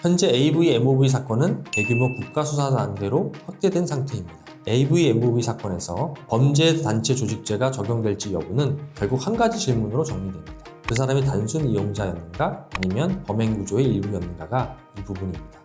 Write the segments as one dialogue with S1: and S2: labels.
S1: 현재 AV-MOV 사건은 대규모 국가수사 단계로 확대된 상태입니다. AV-MOV 사건에서 범죄 단체 조직죄가 적용될지 여부는 결국 한 가지 질문으로 정리됩니다. 그 사람이 단순 이용자였는가 아니면 범행 구조의 일부였는가가 이 부분입니다.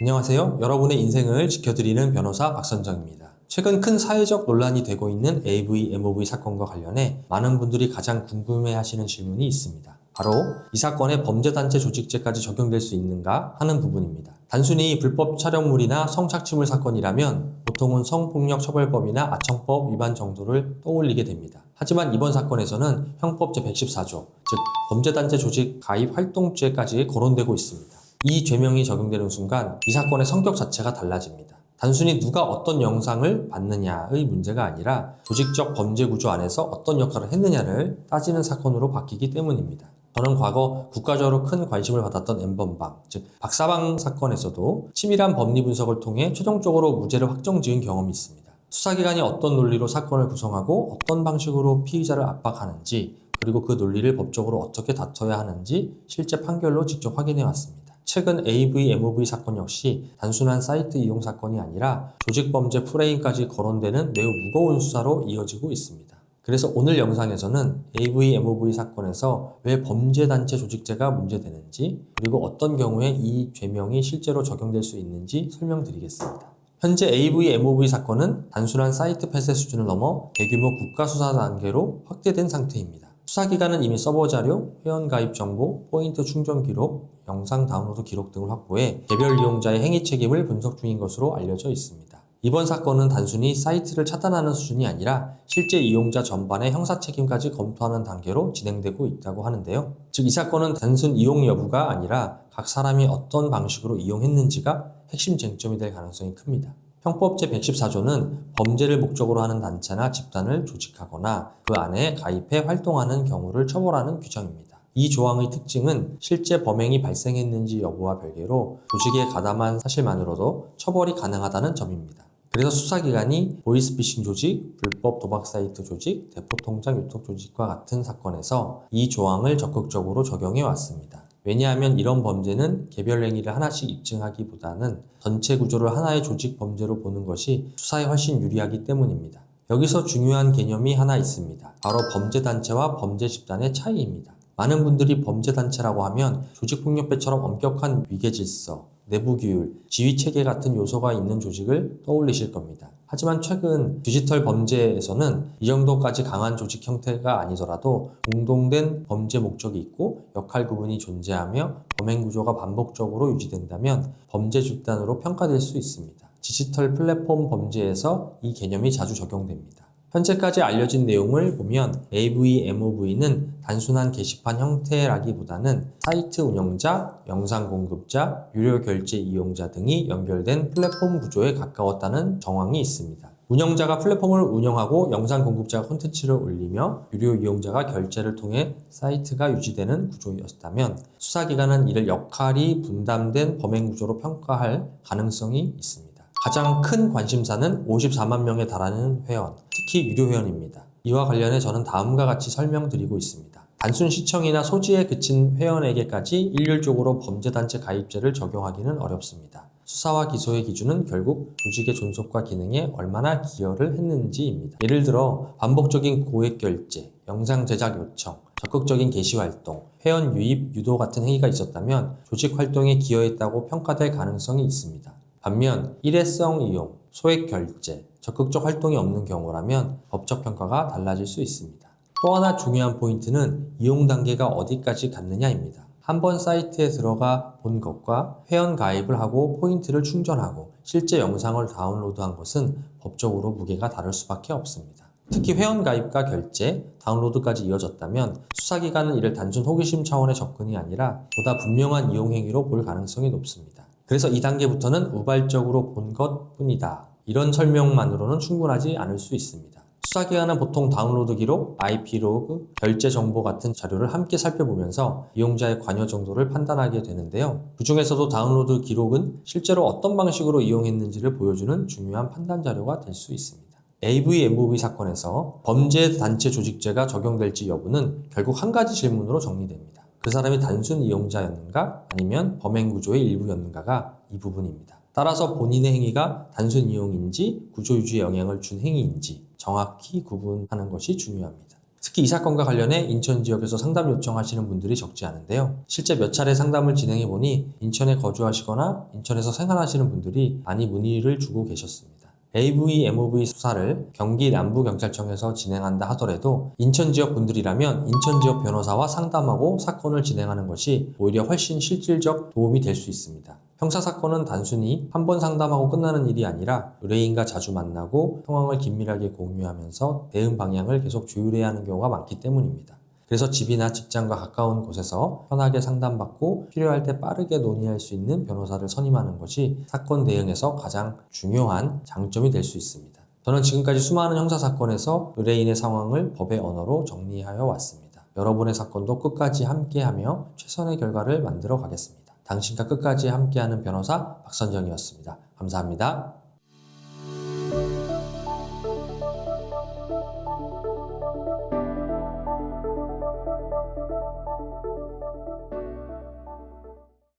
S1: 안녕하세요. 여러분의 인생을 지켜드리는 변호사 박선정입니다. 최근 큰 사회적 논란이 되고 있는 AV-MOV 사건과 관련해 많은 분들이 가장 궁금해하시는 질문이 있습니다. 바로 이 사건에 범죄단체 조직죄까지 적용될 수 있는가 하는 부분입니다. 단순히 불법 촬영물이나 성착취물 사건이라면 보통은 성폭력처벌법이나 아청법 위반 정도를 떠올리게 됩니다. 하지만 이번 사건에서는 형법 제114조, 즉 범죄단체 조직 가입 활동죄까지 거론되고 있습니다. 이 죄명이 적용되는 순간 이 사건의 성격 자체가 달라집니다. 단순히 누가 어떤 영상을 봤느냐의 문제가 아니라 조직적 범죄 구조 안에서 어떤 역할을 했느냐를 따지는 사건으로 바뀌기 때문입니다. 저는 과거 국가적으로 큰 관심을 받았던 N번방, 즉 박사방 사건에서도 치밀한 법리 분석을 통해 최종적으로 무죄를 확정지은 경험이 있습니다. 수사기관이 어떤 논리로 사건을 구성하고 어떤 방식으로 피의자를 압박하는지, 그리고 그 논리를 법적으로 어떻게 다퉈야 하는지 실제 판결로 직접 확인해 왔습니다. 최근 AV-MOV 사건 역시 단순한 사이트 이용 사건이 아니라 조직범죄 프레임까지 거론되는 매우 무거운 수사로 이어지고 있습니다. 그래서 오늘 영상에서는 AV-MOV 사건에서 왜 범죄단체 조직죄가 문제되는지, 그리고 어떤 경우에 이 죄명이 실제로 적용될 수 있는지 설명드리겠습니다. 현재 AV-MOV 사건은 단순한 사이트 폐쇄 수준을 넘어 대규모 국가수사 단계로 확대된 상태입니다. 수사기관은 이미 서버 자료, 회원가입 정보, 포인트 충전 기록, 영상 다운로드 기록 등을 확보해 개별 이용자의 행위 책임을 분석 중인 것으로 알려져 있습니다. 이번 사건은 단순히 사이트를 차단하는 수준이 아니라 실제 이용자 전반의 형사 책임까지 검토하는 단계로 진행되고 있다고 하는데요. 즉, 이 사건은 단순 이용 여부가 아니라 각 사람이 어떤 방식으로 이용했는지가 핵심 쟁점이 될 가능성이 큽니다. 형법 제114조는 범죄를 목적으로 하는 단체나 집단을 조직하거나 그 안에 가입해 활동하는 경우를 처벌하는 규정입니다. 이 조항의 특징은 실제 범행이 발생했는지 여부와 별개로 조직에 가담한 사실만으로도 처벌이 가능하다는 점입니다. 그래서 수사기관이 보이스피싱 조직, 불법 도박 사이트 조직, 대포통장 유통 조직과 같은 사건에서 이 조항을 적극적으로 적용해 왔습니다. 왜냐하면 이런 범죄는 개별 행위를 하나씩 입증하기보다는 전체 구조를 하나의 조직 범죄로 보는 것이 수사에 훨씬 유리하기 때문입니다. 여기서 중요한 개념이 하나 있습니다. 바로 범죄단체와 범죄 집단의 차이입니다. 많은 분들이 범죄단체라고 하면 조직폭력배처럼 엄격한 위계질서, 내부규율, 지휘체계 같은 요소가 있는 조직을 떠올리실 겁니다. 하지만 최근 디지털 범죄에서는 이 정도까지 강한 조직 형태가 아니더라도 공동된 범죄 목적이 있고 역할 구분이 존재하며 범행 구조가 반복적으로 유지된다면 범죄 집단으로 평가될 수 있습니다. 디지털 플랫폼 범죄에서 이 개념이 자주 적용됩니다. 현재까지 알려진 내용을 보면 AV-MOV는 단순한 게시판 형태라기보다는 사이트 운영자, 영상 공급자, 유료 결제 이용자 등이 연결된 플랫폼 구조에 가까웠다는 정황이 있습니다. 운영자가 플랫폼을 운영하고 영상 공급자가 콘텐츠를 올리며 유료 이용자가 결제를 통해 사이트가 유지되는 구조였다면 수사기관은 이를 역할이 분담된 범행 구조로 평가할 가능성이 있습니다. 가장 큰 관심사는 54만 명에 달하는 회원, 특히 유료 회원입니다. 이와 관련해 저는 다음과 같이 설명드리고 있습니다. 단순 시청이나 소지에 그친 회원에게까지 일률적으로 범죄단체 가입죄를 적용하기는 어렵습니다. 수사와 기소의 기준은 결국 조직의 존속과 기능에 얼마나 기여를 했는지입니다. 예를 들어 반복적인 고액 결제, 영상 제작 요청, 적극적인 게시 활동, 회원 유입, 유도 같은 행위가 있었다면 조직 활동에 기여했다고 평가될 가능성이 있습니다. 반면 일회성 이용, 소액 결제, 적극적 활동이 없는 경우라면 법적 평가가 달라질 수 있습니다. 또 하나 중요한 포인트는 이용 단계가 어디까지 갔느냐입니다. 한번 사이트에 들어가 본 것과 회원 가입을 하고 포인트를 충전하고 실제 영상을 다운로드한 것은 법적으로 무게가 다를 수밖에 없습니다. 특히 회원 가입과 결제, 다운로드까지 이어졌다면 수사기관은 이를 단순 호기심 차원의 접근이 아니라 보다 분명한 이용 행위로 볼 가능성이 높습니다. 그래서 이 단계부터는 우발적으로 본 것뿐이다. 이런 설명만으로는 충분하지 않을 수 있습니다. 수사기관은 보통 다운로드 기록, IP 로그, 결제 정보 같은 자료를 함께 살펴보면서 이용자의 관여 정도를 판단하게 되는데요. 그 중에서도 다운로드 기록은 실제로 어떤 방식으로 이용했는지를 보여주는 중요한 판단 자료가 될 수 있습니다. AV-MOV 사건에서 범죄 단체 조직죄가 적용될지 여부는 결국 한 가지 질문으로 정리됩니다. 그 사람이 단순 이용자였는가 아니면 범행 구조의 일부였는가가 이 부분입니다. 따라서 본인의 행위가 단순 이용인지 구조 유지에 영향을 준 행위인지 정확히 구분하는 것이 중요합니다. 특히 이 사건과 관련해 인천 지역에서 상담 요청하시는 분들이 적지 않은데요. 실제 몇 차례 상담을 진행해 보니 인천에 거주하시거나 인천에서 생활하시는 분들이 많이 문의를 주고 계셨습니다. AV, MOV 수사를 경기 남부경찰청에서 진행한다 하더라도 인천 지역 분들이라면 인천 지역 변호사와 상담하고 사건을 진행하는 것이 오히려 훨씬 실질적 도움이 될 수 있습니다. 형사사건은 단순히 한 번 상담하고 끝나는 일이 아니라 의뢰인과 자주 만나고 상황을 긴밀하게 공유하면서 대응 방향을 계속 조율해야 하는 경우가 많기 때문입니다. 그래서 집이나 직장과 가까운 곳에서 편하게 상담받고 필요할 때 빠르게 논의할 수 있는 변호사를 선임하는 것이 사건 대응에서 가장 중요한 장점이 될 수 있습니다. 저는 지금까지 수많은 형사사건에서 의뢰인의 상황을 법의 언어로 정리하여 왔습니다. 여러분의 사건도 끝까지 함께하며 최선의 결과를 만들어 가겠습니다. 당신과 끝까지 함께하는 변호사 박선정이었습니다. 감사합니다.